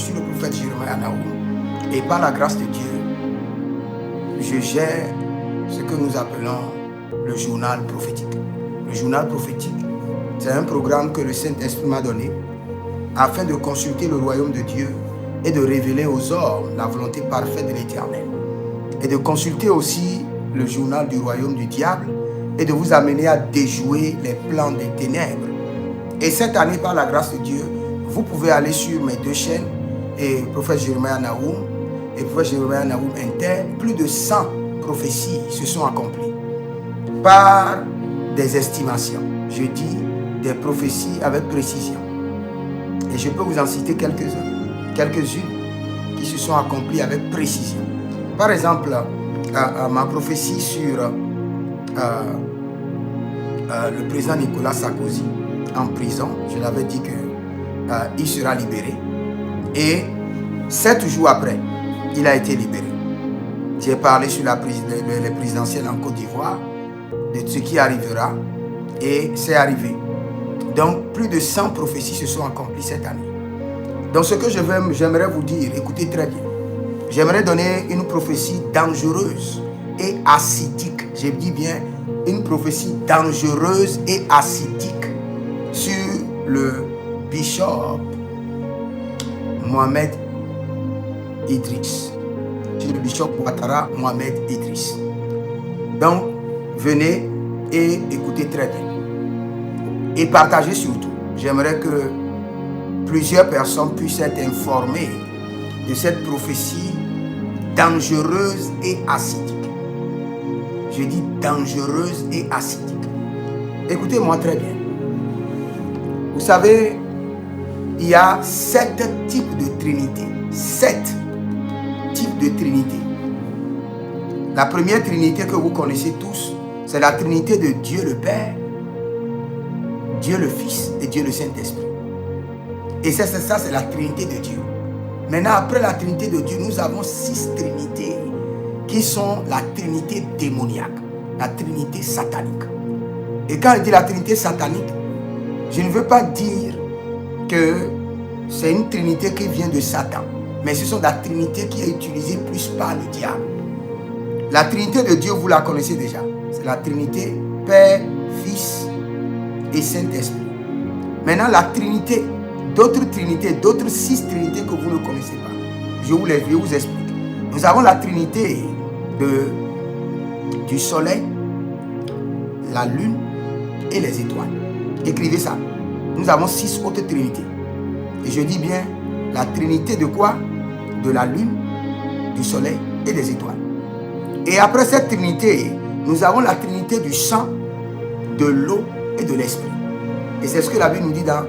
suis le prophète Jérémie Naoum et par la grâce de Dieu, je gère ce que nous appelons le journal prophétique. Le journal prophétique, c'est un programme que le Saint-Esprit m'a donné afin de consulter le royaume de Dieu et de révéler aux hommes la volonté parfaite de l'Éternel. Et de consulter aussi le journal du royaume du diable et de vous amener à déjouer les plans des ténèbres. Et cette année, par la grâce de Dieu, vous pouvez aller sur mes deux chaînes, et prophète Jérémie Naoum et prophète Jérémie Naoum Inter. Plus de 100 prophéties se sont accomplies par des estimations. Je dis des prophéties avec précision. Et je peux vous en citer quelques-unes qui se sont accomplies avec précision. Par exemple, ma prophétie sur le président Nicolas Sarkozy en prison, je l'avais dit qu'il sera libéré. Et 7 jours après, il a été libéré. J'ai parlé sur les présidentielles en Côte d'Ivoire, de ce qui arrivera, et c'est arrivé. Donc, plus de 100 prophéties se sont accomplies cette année. Donc, ce que j'aimerais vous dire, écoutez très bien. J'aimerais donner une prophétie dangereuse et acidique. Je dis bien une prophétie dangereuse et acidique sur le bishop Mohamed Idriss. Sur le bishop Ouattara Mohamed Idriss. Donc, venez et écoutez très bien. Et partagez surtout. J'aimerais que plusieurs personnes puissent être informées de cette prophétie dangereuse et acidique. Je dis dangereuse et acidique. Écoutez-moi très bien. Vous savez, il y a 7 types de Trinité. 7 types de Trinité. La première Trinité que vous connaissez tous, c'est la Trinité de Dieu le Père, Dieu le Fils et Dieu le Saint-Esprit. Et ça, c'est la Trinité de Dieu. Maintenant, après la Trinité de Dieu, nous avons 6 Trinités qui sont la Trinité démoniaque, la Trinité satanique. Et quand je dis la Trinité satanique, je ne veux pas dire que c'est une Trinité qui vient de Satan, mais ce sont la Trinité qui est utilisée plus par le diable. La Trinité de Dieu, vous la connaissez déjà. C'est la Trinité Père, Fils et Saint-Esprit. Maintenant, la Trinité, d'autres Trinités, d'autres 6 Trinités que vous ne connaissez pas. Je vous explique. Nous avons la Trinité du Soleil, la Lune et les étoiles. Écrivez ça. Nous avons 6 autres Trinités. Et je dis bien la Trinité de quoi? De la Lune, du Soleil et des étoiles. Et après cette Trinité, nous avons la Trinité du sang, de l'eau et de l'esprit. Et c'est ce que la Bible nous dit dans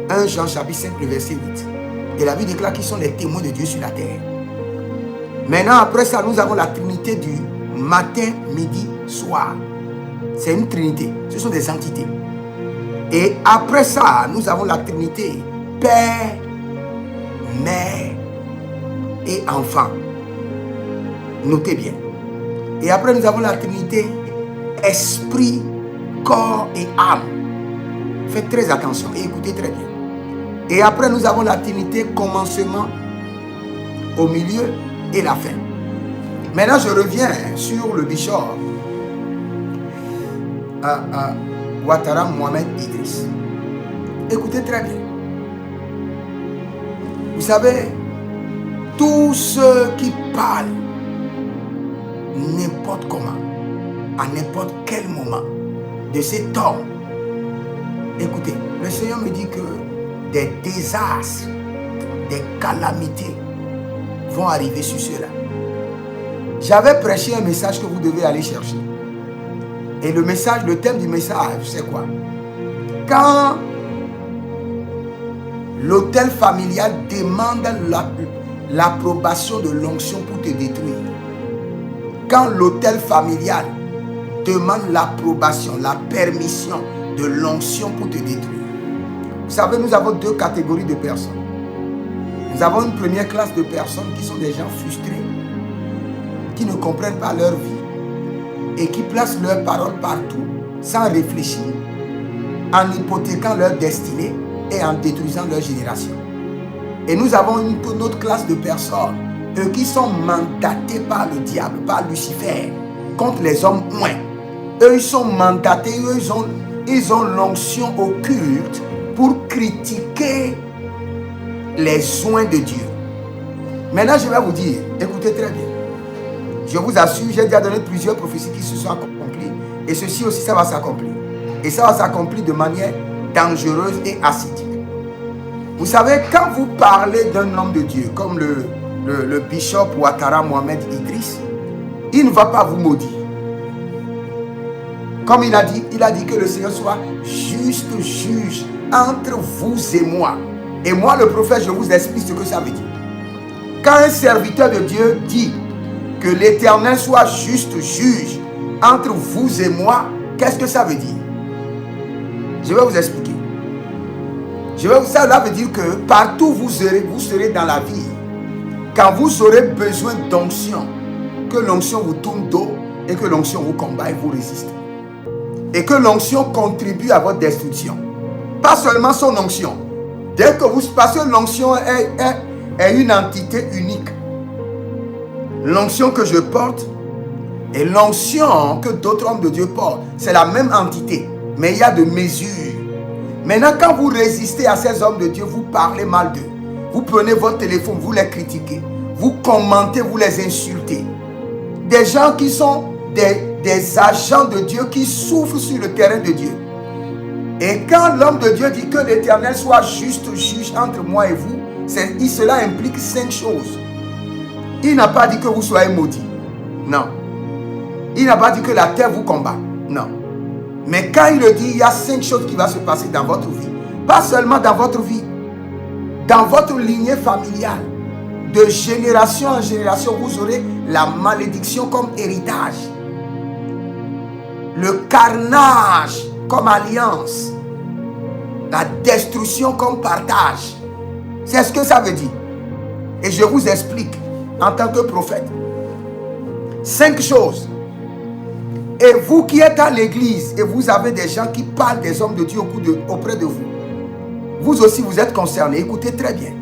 1 Jean chapitre 5, le verset 8. Et la Bible déclare qu'ils sont les témoins de Dieu sur la terre. Maintenant, après ça, nous avons la Trinité du matin, midi, soir. C'est une Trinité. Ce sont des entités. Et après ça, nous avons la Trinité Père, Mère et Enfant. Notez bien. Et après, nous avons la Trinité Esprit, Corps et âme. Faites très attention et écoutez très bien. Et après, nous avons la Trinité commencement, au milieu et la fin. Maintenant, je reviens sur le bishop Ouattara Mohamed Idriss. Écoutez très bien. Vous savez, tous ceux qui parlent n'importe comment, à n'importe quel moment de cet homme, écoutez, le Seigneur me dit que des désastres, des calamités vont arriver sur ceux-là. J'avais prêché un message que vous devez aller chercher. Et le message, le thème du message, c'est quoi? Quand l'autel familial demande l'approbation de l'onction pour te détruire. Quand l'autel familial demande l'approbation, la permission de l'onction pour te détruire. Vous savez, nous avons 2 catégories de personnes. Nous avons une première classe de personnes qui sont des gens frustrés, qui ne comprennent pas leur vie et qui placent leurs paroles partout sans réfléchir, en hypothéquant leur destinée et en détruisant leur génération. Et nous avons une autre classe de personnes, eux qui sont mandatés par le diable, par Lucifer, contre les hommes moins. Eux, ils sont mandatés, eux, ils ont l'onction occulte pour critiquer les soins de Dieu. Maintenant, je vais vous dire, écoutez très bien. Je vous assure, j'ai déjà donné plusieurs prophéties qui se sont accomplies. Et ceci aussi, ça va s'accomplir. Et ça va s'accomplir de manière dangereuse et acidique. Vous savez, quand vous parlez d'un homme de Dieu, comme le bishop Ouattara Mohamed Idriss, il ne va pas vous maudire. Comme il a dit que le Seigneur soit juste juge entre vous et moi. Et moi, le prophète, je vous explique ce que ça veut dire. Quand un serviteur de Dieu dit que l'Éternel soit juste juge entre vous et moi, qu'est-ce que ça veut dire? Je vais vous expliquer. Ça veut dire que partout vous serez dans la vie. Quand vous aurez besoin d'onction, que l'onction vous tourne dos et que l'onction vous combat et vous résiste. Et que l'onction contribue à votre destruction. Pas seulement son onction. Dès que parce que l'onction est une entité unique. L'onction que je porte et l'onction que d'autres hommes de Dieu portent, c'est la même entité. Mais il y a de mesures. Maintenant, quand vous résistez à ces hommes de Dieu, vous parlez mal d'eux. Vous prenez votre téléphone, vous les critiquez. Vous commentez, vous les insultez. Des gens qui sont des agents de Dieu qui souffrent sur le terrain de Dieu. Et quand l'homme de Dieu dit que l'Éternel soit juste juge entre moi et vous, cela implique 5 choses. Il n'a pas dit que vous soyez maudits. Non. Il n'a pas dit que la terre vous combat. Non. Mais quand il le dit, il y a 5 choses qui vont se passer dans votre vie. Pas seulement dans votre vie. Dans votre lignée familiale. De génération en génération, vous aurez la malédiction comme héritage. Le carnage comme alliance. La destruction comme partage. C'est ce que ça veut dire. Et je vous explique en tant que prophète. 5 choses. Et vous qui êtes à l'église et vous avez des gens qui parlent des hommes de Dieu auprès de vous, vous aussi vous êtes concernés. Écoutez très bien.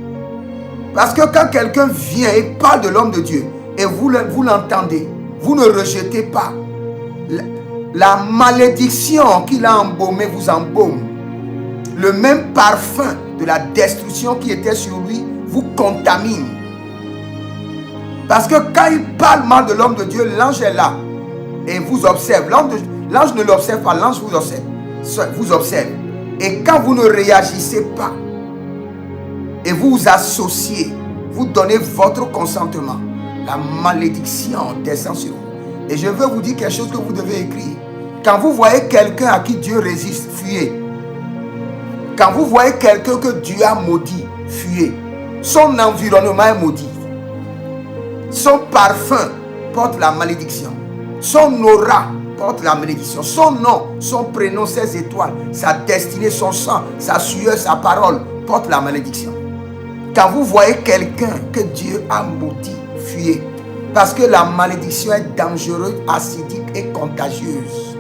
Parce que quand quelqu'un vient et parle de l'homme de Dieu et vous l'entendez, vous ne rejetez pas. La malédiction qu'il a embaumée vous embaume. Le même parfum de la destruction qui était sur lui vous contamine. Parce que quand il parle mal de l'homme de Dieu, l'ange est là et vous observe. L'ange ne l'observe pas, l'ange vous observe. Et quand vous ne réagissez pas et vous vous associez, vous donnez votre consentement, la malédiction descend sur vous. Et je veux vous dire quelque chose que vous devez écrire. Quand vous voyez quelqu'un à qui Dieu résiste, fuyez. Quand vous voyez quelqu'un que Dieu a maudit, fuyez. Son environnement est maudit. Son parfum porte la malédiction. Son aura porte la malédiction. Son nom, son prénom, ses étoiles, sa destinée, son sang, sa sueur, sa parole porte la malédiction. Quand vous voyez quelqu'un que Dieu a maudit, fuyez. Parce que la malédiction est dangereuse, acidique et contagieuse.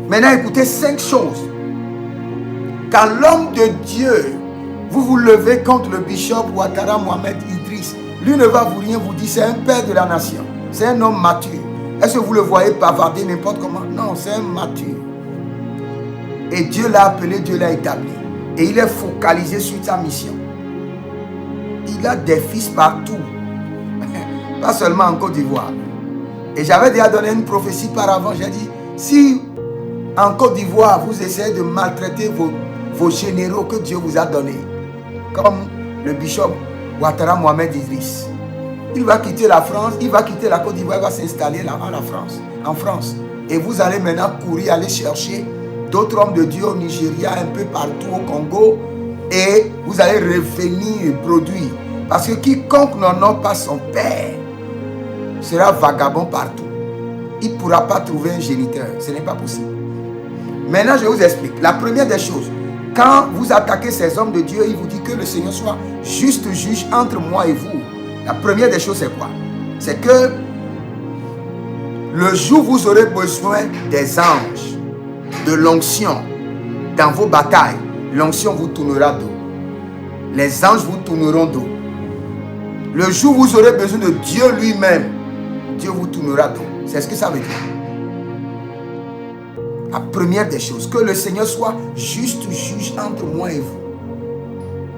Maintenant, écoutez 5 choses. Quand l'homme de Dieu, vous vous levez contre le bishop Ouattara Mohamed Idriss, lui ne va vous rien vous dire, c'est un père de la nation. C'est un homme mature. Est-ce que vous le voyez bavarder n'importe comment? Non, c'est un mature. Et Dieu l'a appelé, Dieu l'a établi. Et il est focalisé sur sa mission. Il a des fils partout. Pas seulement en Côte d'Ivoire. Et j'avais déjà donné une prophétie par avant. J'ai dit, si en Côte d'Ivoire, vous essayez de maltraiter vos généraux que Dieu vous a donnés, comme le bishop Ouattara Mohamed Idriss, il va quitter la France, il va quitter la Côte d'Ivoire, il va s'installer là en France. Et vous allez maintenant courir, aller chercher d'autres hommes de Dieu au Nigeria, un peu partout au Congo, et vous allez revenir produire. Parce que quiconque n'honore pas son père sera vagabond partout. Il ne pourra pas trouver un géniteur. Ce n'est pas possible. Maintenant, je vous explique. La première des choses, quand vous attaquez ces hommes de Dieu, il vous dit que le Seigneur soit juste juge entre moi et vous. La première des choses, c'est quoi? C'est que le jour où vous aurez besoin des anges, de l'onction dans vos batailles, l'onction vous tournera dos. les anges vous tourneront dos. Le jour où vous aurez besoin de Dieu lui-même, Dieu vous tournera dos. C'est ce que ça veut dire. La première des choses, que le Seigneur soit juste juge entre moi et vous.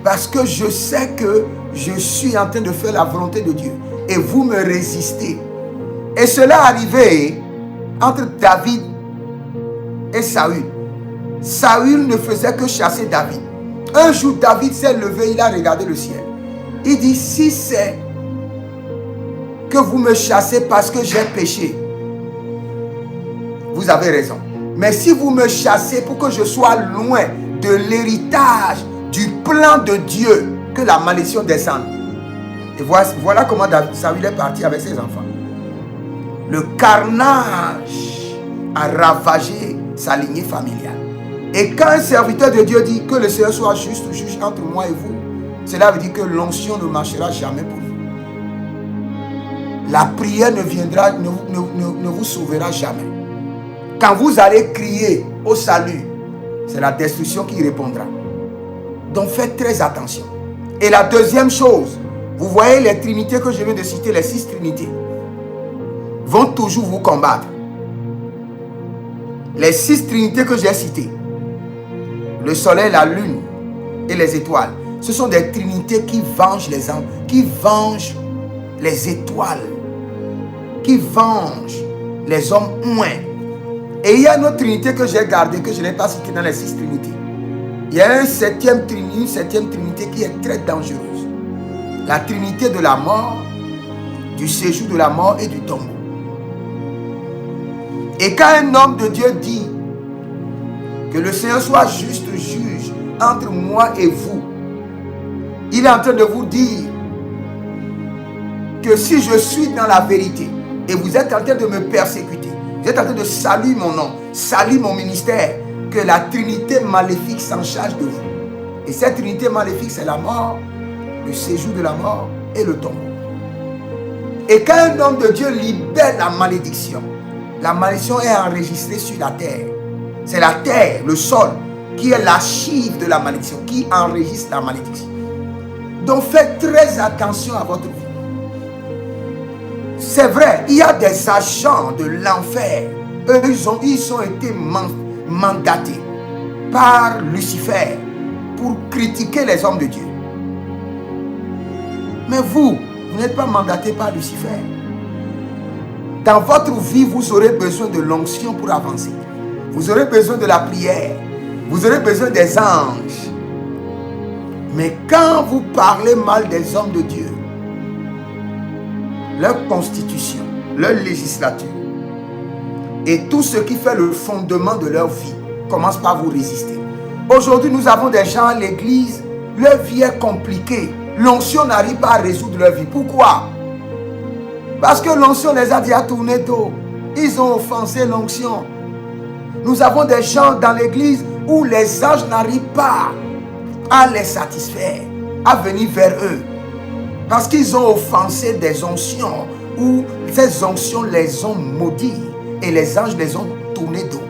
Parce que je sais que je suis en train de faire la volonté de Dieu. Et vous me résistez. Et cela arrivait entre David et Saül. Saül ne faisait que chasser David. Un jour, David s'est levé, il a regardé le ciel. Il dit, si c'est que vous me chassez parce que j'ai péché, vous avez raison. Mais si vous me chassez pour que je sois loin de l'héritage, du plan de Dieu, que la malédiction descende. Et voilà comment Saül est parti avec ses enfants. Le carnage a ravagé sa lignée familiale. Et quand un serviteur de Dieu dit que le Seigneur soit juste juge entre moi et vous, cela veut dire que l'onction ne marchera jamais pour vous. La prière ne viendra, ne vous sauvera jamais. Quand vous allez crier au salut, c'est la destruction qui répondra. Donc faites très attention. Et la deuxième chose, vous voyez les trinités que je viens de citer, les 6 trinités, vont toujours vous combattre. Les 6 trinités que j'ai citées, le soleil, la lune et les étoiles, ce sont des trinités qui vengent les âmes, qui vengent les étoiles, qui vengent les hommes moins. Et il y a une autre trinité que j'ai gardée, que je n'ai pas citée dans les 6 trinités. Il y a une septième trinité qui est très dangereuse. La trinité de la mort, du séjour de la mort et du tombeau. Et quand un homme de Dieu dit que le Seigneur soit juste juge entre moi et vous, il est en train de vous dire que si je suis dans la vérité et vous êtes en train de me persécuter, vous êtes en train de salir mon nom, salir mon ministère, que la trinité maléfique s'en charge de vous. Et cette trinité maléfique, c'est la mort, le séjour de la mort et le tombeau. Et quand un homme de Dieu libère la malédiction est enregistrée sur la terre. C'est la terre, le sol, qui est l'archive de la malédiction, qui enregistre la malédiction. Donc faites très attention à votre vie. C'est vrai, il y a des agents de l'enfer. Eux, ils ont été mandatés par Lucifer pour critiquer les hommes de Dieu. Mais vous n'êtes pas mandaté par Lucifer. Dans votre vie, vous aurez besoin de l'onction pour avancer. Vous aurez besoin de la prière. Vous aurez besoin des anges. Mais quand vous parlez mal des hommes de Dieu, leur constitution, leur législature et tout ce qui fait le fondement de leur vie commence par vous résister. Aujourd'hui, nous avons des gens à l'église, leur vie est compliquée. L'onction n'arrive pas à résoudre leur vie. Pourquoi? Parce que l'onction les a déjà tourné dos. Ils ont offensé l'onction. Nous avons des gens dans l'église où les anges n'arrivent pas à les satisfaire, à venir vers eux. Parce qu'ils ont offensé des onctions où ces onctions les ont maudits et les anges les ont tournés dos.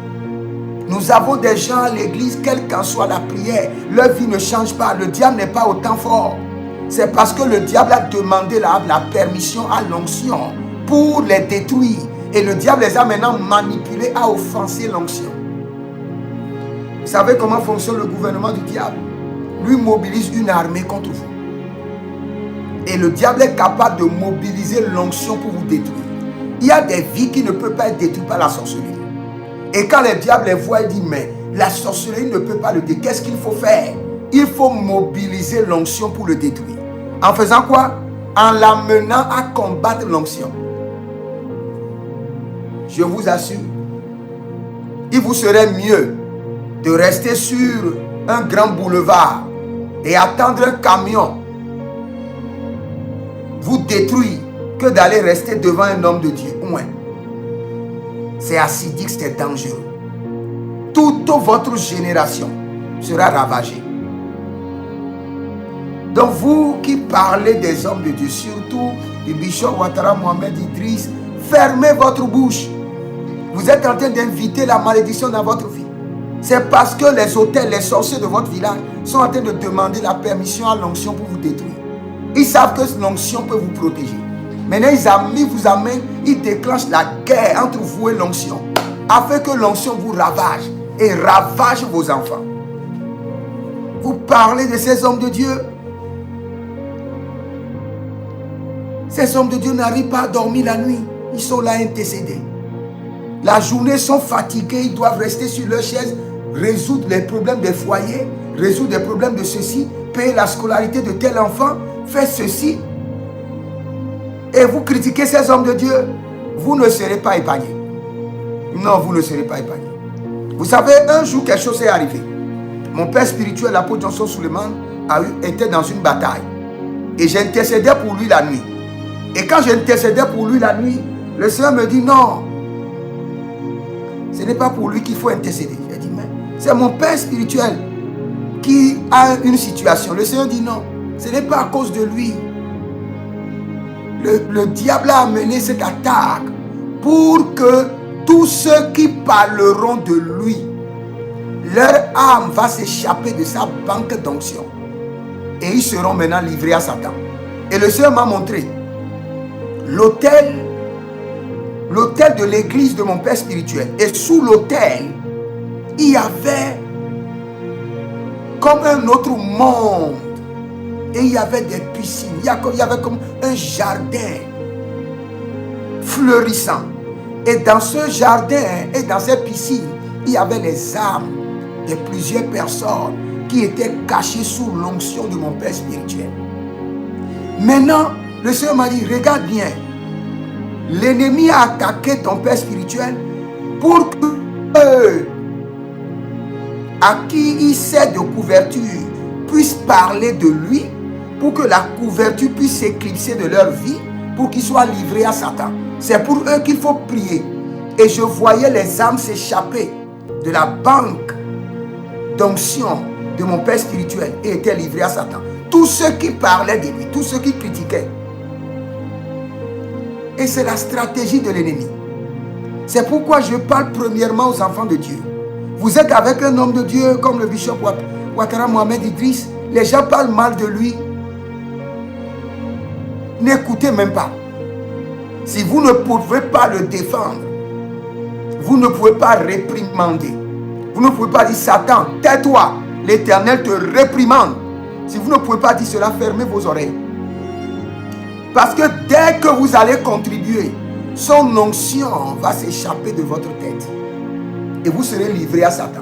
Nous avons des gens à l'église, quelle qu'en soit la prière, leur vie ne change pas. Le diable n'est pas autant fort. C'est parce que le diable a demandé la permission à l'onction pour les détruire. Et le diable les a maintenant manipulés à offenser l'onction. Vous savez comment fonctionne le gouvernement du diable? Lui mobilise une armée contre vous. Et le diable est capable de mobiliser l'onction pour vous détruire. Il y a des vies qui ne peuvent pas être détruites par la sorcellerie. Et quand le diable les voit, il dit, mais la sorcellerie ne peut pas le détruire. Qu'est-ce qu'il faut faire? Il faut mobiliser l'onction pour le détruire. En faisant quoi? En l'amenant à combattre l'onction. Je vous assure, il vous serait mieux de rester sur un grand boulevard et attendre un camion vous détruire que d'aller rester devant un homme de Dieu. Ouais. C'est acidique, c'est dangereux. Toute votre génération sera ravagée. Donc vous qui parlez des hommes de Dieu, surtout du Bishop Ouattara Mohamed Idriss, fermez votre bouche. Vous êtes en train d'inviter la malédiction dans votre vie. C'est parce que les autels, les sorciers de votre village sont en train de demander la permission à l'onction pour vous détruire. Ils savent que l'onction peut vous protéger. Maintenant, ils vous amènent, ils déclenchent la guerre entre vous et l'onction, afin que l'onction vous ravage et ravage vos enfants. Vous parlez de ces hommes de Dieu. Ces hommes de Dieu n'arrivent pas à dormir la nuit. Ils sont là intercédés. La journée, ils sont fatigués. Ils doivent rester sur leur chaise, résoudre les problèmes des foyers, résoudre les problèmes de ceci, payer la scolarité de tel enfant, faire ceci. Et vous critiquez ces hommes de Dieu, vous ne serez pas épargnés. Non, vous ne serez pas épargnés. Vous savez, un jour, quelque chose est arrivé. Mon père spirituel, l'apôtre Johnson Suleiman, était dans une bataille. Et j'intercédais pour lui la nuit. Et quand j'intercédais pour lui la nuit, le Seigneur me dit non. Ce n'est pas pour lui qu'il faut intercéder. J'ai dit, mais c'est mon père spirituel qui a une situation. Le Seigneur dit non. Ce n'est pas à cause de lui. Le diable a amené cette attaque pour que tous ceux qui parleront de lui, leur âme va s'échapper de sa banque d'onction. Et ils seront maintenant livrés à Satan. Et le Seigneur m'a montré l'autel de l'église de mon père spirituel. Et sous l'autel, il y avait comme un autre monde. Et il y avait des piscines. Il y avait comme un jardin fleurissant. Et dans ce jardin et dans cette piscine, il y avait les âmes de plusieurs personnes qui étaient cachées sous l'onction de mon père spirituel. Maintenant, le Seigneur m'a dit, regarde bien. L'ennemi a attaqué ton père spirituel pour que à qui il sert de couverture puisse parler de lui, pour que la couverture puisse s'éclipser de leur vie, pour qu'ils soient livrés à Satan. C'est pour eux qu'il faut prier. Et je voyais les âmes s'échapper de la banque d'onction de mon père spirituel et étaient livrés à Satan. Tous ceux qui parlaient de lui, tous ceux qui critiquaient. Et c'est la stratégie de l'ennemi. C'est pourquoi je parle premièrement aux enfants de Dieu. Vous êtes avec un homme de Dieu comme le bishop Ouattara Mohamed Idriss. Les gens parlent mal de lui. N'écoutez même pas. Si vous ne pouvez pas le défendre, vous ne pouvez pas réprimander. Vous ne pouvez pas dire Satan, tais-toi, l'Éternel te réprimande. Si vous ne pouvez pas dire cela, fermez vos oreilles. Parce que dès que vous allez contribuer, son onction va s'échapper de votre tête. Et vous serez livré à Satan.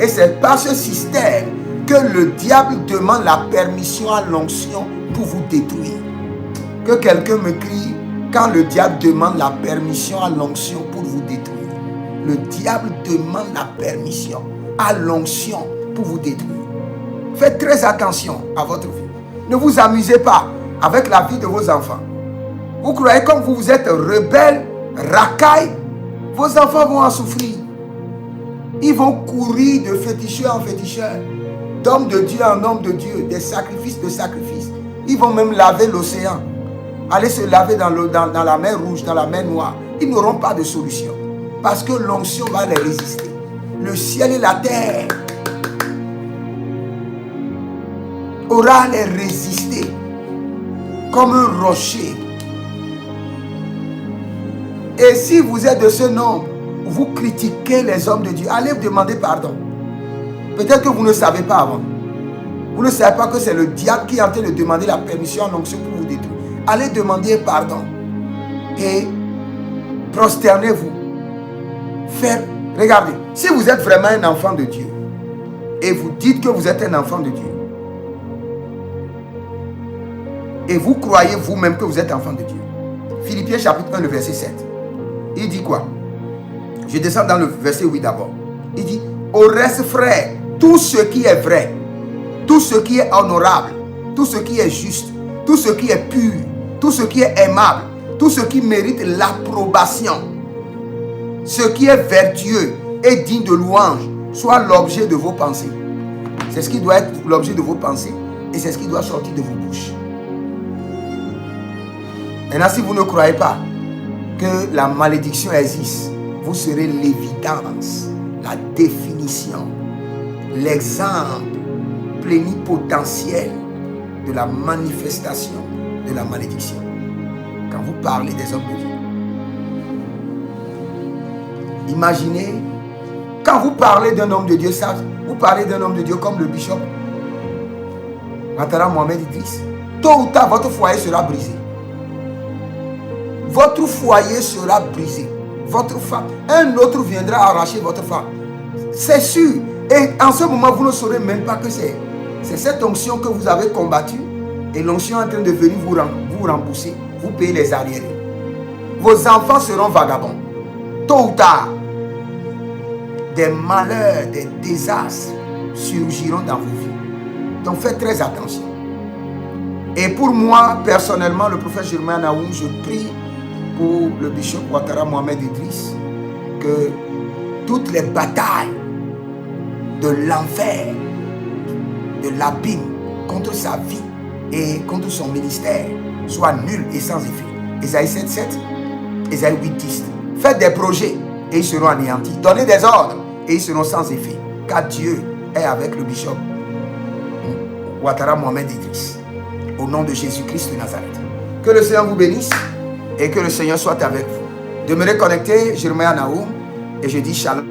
Et c'est par ce système que le diable demande la permission à l'onction pour vous détruire. Que quelqu'un me crie quand le diable demande la permission à l'onction pour vous détruire. Le diable demande la permission à l'onction pour vous détruire. Faites très attention à votre vie. Ne vous amusez pas avec la vie de vos enfants. Vous croyez comme vous êtes rebelle, racaille, vos enfants vont en souffrir. Ils vont courir de féticheur en féticheur, d'homme de Dieu en homme de Dieu, des sacrifices de sacrifices. Ils vont même laver l'océan, aller se laver dans la mer Rouge, dans la mer Noire. Ils n'auront pas de solution parce que l'onction va les résister. Le ciel et la terre aura les résister comme un rocher. Et si vous êtes de ce nombre, vous critiquez les hommes de Dieu, allez demander pardon. Peut-être que vous ne savez pas avant. Vous ne savez pas que c'est le diable qui est en train de demander la permission à l'onction pour vous détruire. Allez demander pardon. Et prosternez-vous. Regardez, si vous êtes vraiment un enfant de Dieu, et vous dites que vous êtes un enfant de Dieu, et vous croyez vous-même que vous êtes enfant de Dieu. Philippiens chapitre 1, le verset 7. Il dit quoi? Je descends dans le verset 8 d'abord. Il dit, au reste frère, tout ce qui est vrai, tout ce qui est honorable, tout ce qui est juste, tout ce qui est pur, tout ce qui est aimable, tout ce qui mérite l'approbation, ce qui est vertueux et digne de louange, soit l'objet de vos pensées. C'est ce qui doit être l'objet de vos pensées et c'est ce qui doit sortir de vos bouches. Maintenant, si vous ne croyez pas que la malédiction existe, vous serez l'évidence, la définition l'exemple plénipotentiel de la manifestation de la malédiction. Quand vous parlez des hommes de Dieu, imaginez, quand vous parlez d'un homme de Dieu, ça, vous parlez d'un homme de Dieu comme le bishop Ouattara Mohamed Idriss, tôt ou tard, votre foyer sera brisé. Votre foyer sera brisé. Votre femme, un autre viendra arracher votre femme. C'est sûr. Et en ce moment, vous ne saurez même pas que c'est cette onction que vous avez combattue. Et l'onction est en train de venir vous rembourser. Vous payez les arriérés. Vos enfants seront vagabonds. Tôt ou tard, des malheurs, des désastres surgiront dans vos vies. Donc faites très attention. Et pour moi, personnellement, le prophète Jeremiah Nahum, je prie pour le bishop Ouattara Mohamed Idriss que toutes les batailles de l'enfer, de l'abîme contre sa vie et contre son ministère soient nulles et sans effet. Ésaïe 7:7, Ésaïe 8:10. Faites des projets et ils seront anéantis. Donnez des ordres et ils seront sans effet. Car Dieu est avec le bishop Ouattara Mohamed Idriss. Au nom de Jésus-Christ de Nazareth. Que le Seigneur vous bénisse et que le Seigneur soit avec vous. Demeurez connectés, Jeremiah Nahum, et je dis shalom.